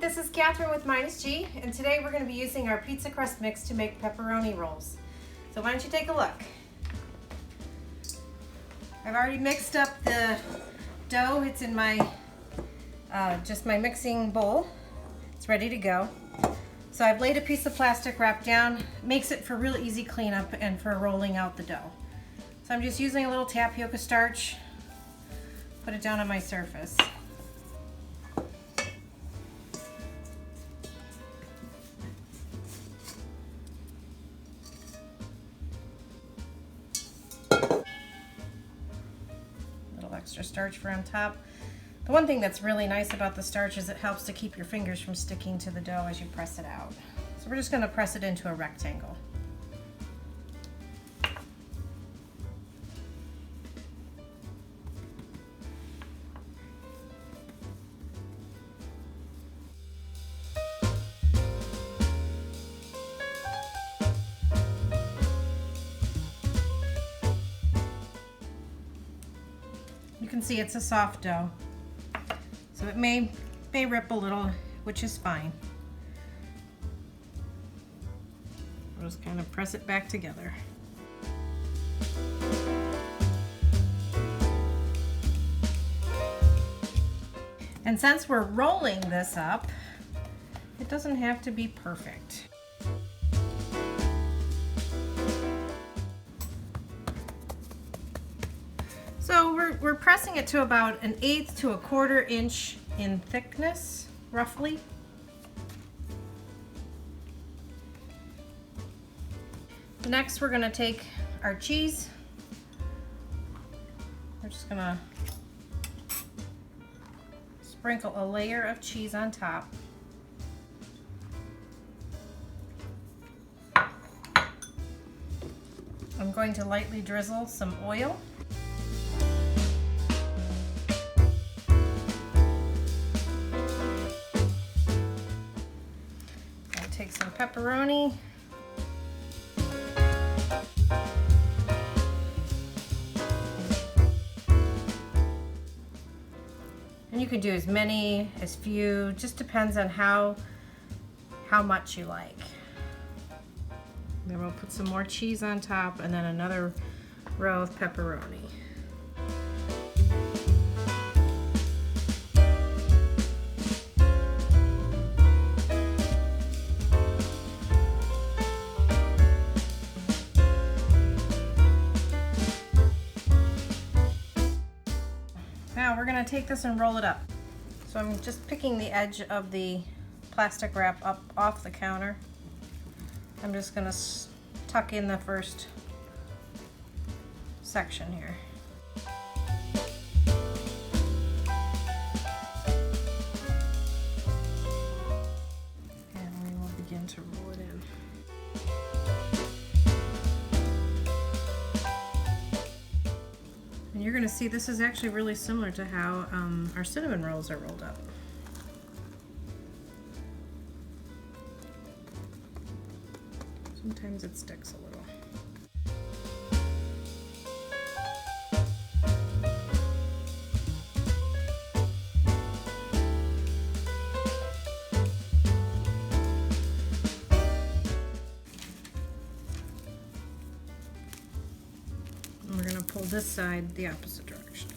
this is Catherine with Minus G, and today we're going to be using our pizza crust mix to make pepperoni rolls. So why don't you take a look? I've already mixed up the dough. It's in my just my mixing bowl. It's ready to go. So I've laid a piece of plastic wrap down. Makes it for really easy cleanup and for rolling out the dough. So I'm just using a little tapioca starch. Put it down on my surface. Extra starch for on top. The one thing that's really nice about the starch is it helps to keep your fingers from sticking to the dough as you press it out. So we're just going to press it into a rectangle. You can see it's a soft dough, so it may rip a little, which is fine. We'll just kind of press it back together. And since we're rolling this up, it doesn't have to be perfect. So we're pressing it to about 1/8 to 1/4 inch in thickness, roughly. Next, we're going to take our cheese. We're just going to sprinkle a layer of cheese on top. I'm going to lightly drizzle some oil. Take some pepperoni. And you can do as many, as few, just depends on how much you like. Then we'll put some more cheese on top and then another row of pepperoni. Now we're going to take this and roll it up. So I'm just picking the edge of the plastic wrap up off the counter. I'm just going to tuck in the first section here. And we will begin to roll it in. And you're going to see this is actually really similar to how our cinnamon rolls are rolled up. Sometimes it sticks a little. And we're going to pull this side the opposite direction.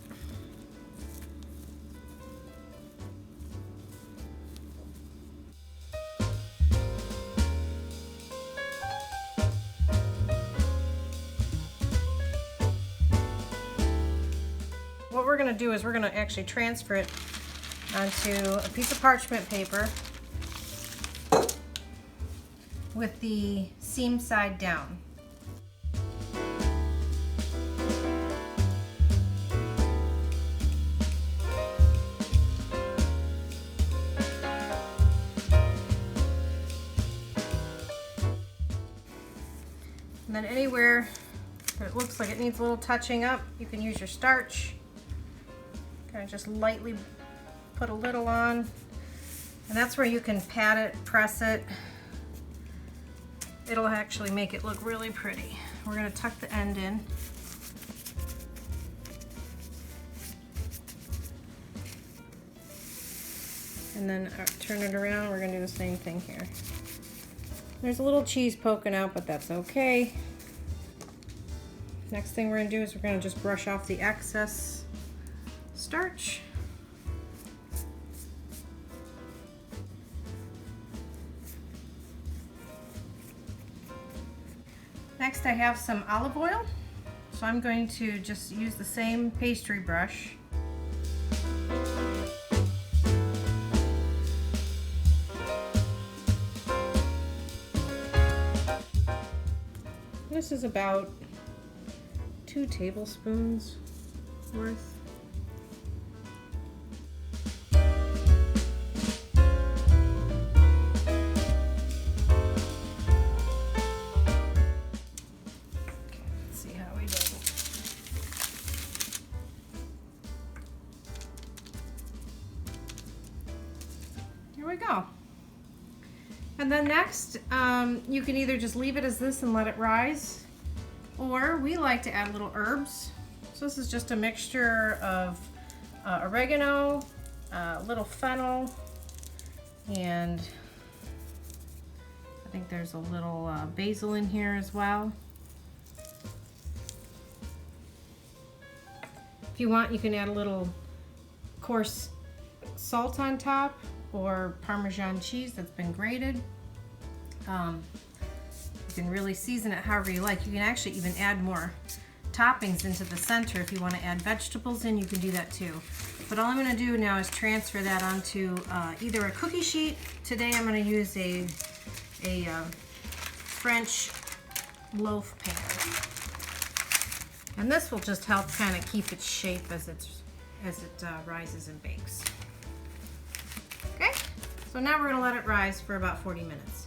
What we're going to do is we're going to actually transfer it onto a piece of parchment paper with the seam side down. And then anywhere that it looks like it needs a little touching up, you can use your starch. Kind of just lightly put a little on. And that's where you can pat it, press it. It'll actually make it look really pretty. We're going to tuck the end in. And then turn it around. We're gonna do the same thing here. There's a little cheese poking out, but that's okay. Next thing we're gonna do is we're gonna just brush off the excess starch. Next I have some olive oil. So I'm going to just use the same pastry brush. This is about 2 tablespoons worth. Here we go. And then next, you can either just leave it as this and let it rise, or we like to add little herbs. So this is just a mixture of oregano, little fennel, and I think there's a little basil in here as well. If you want, you can add a little coarse salt on top, or Parmesan cheese that's been grated. You can really season it however you like. You can actually even add more toppings into the center. If you want to add vegetables in, you can do that too. But all I'm going to do now is transfer that onto either a cookie sheet. Today I'm going to use a French loaf pan. And this will just help kind of keep its shape as it rises and bakes. Okay, so now we're going to let it rise for about 40 minutes.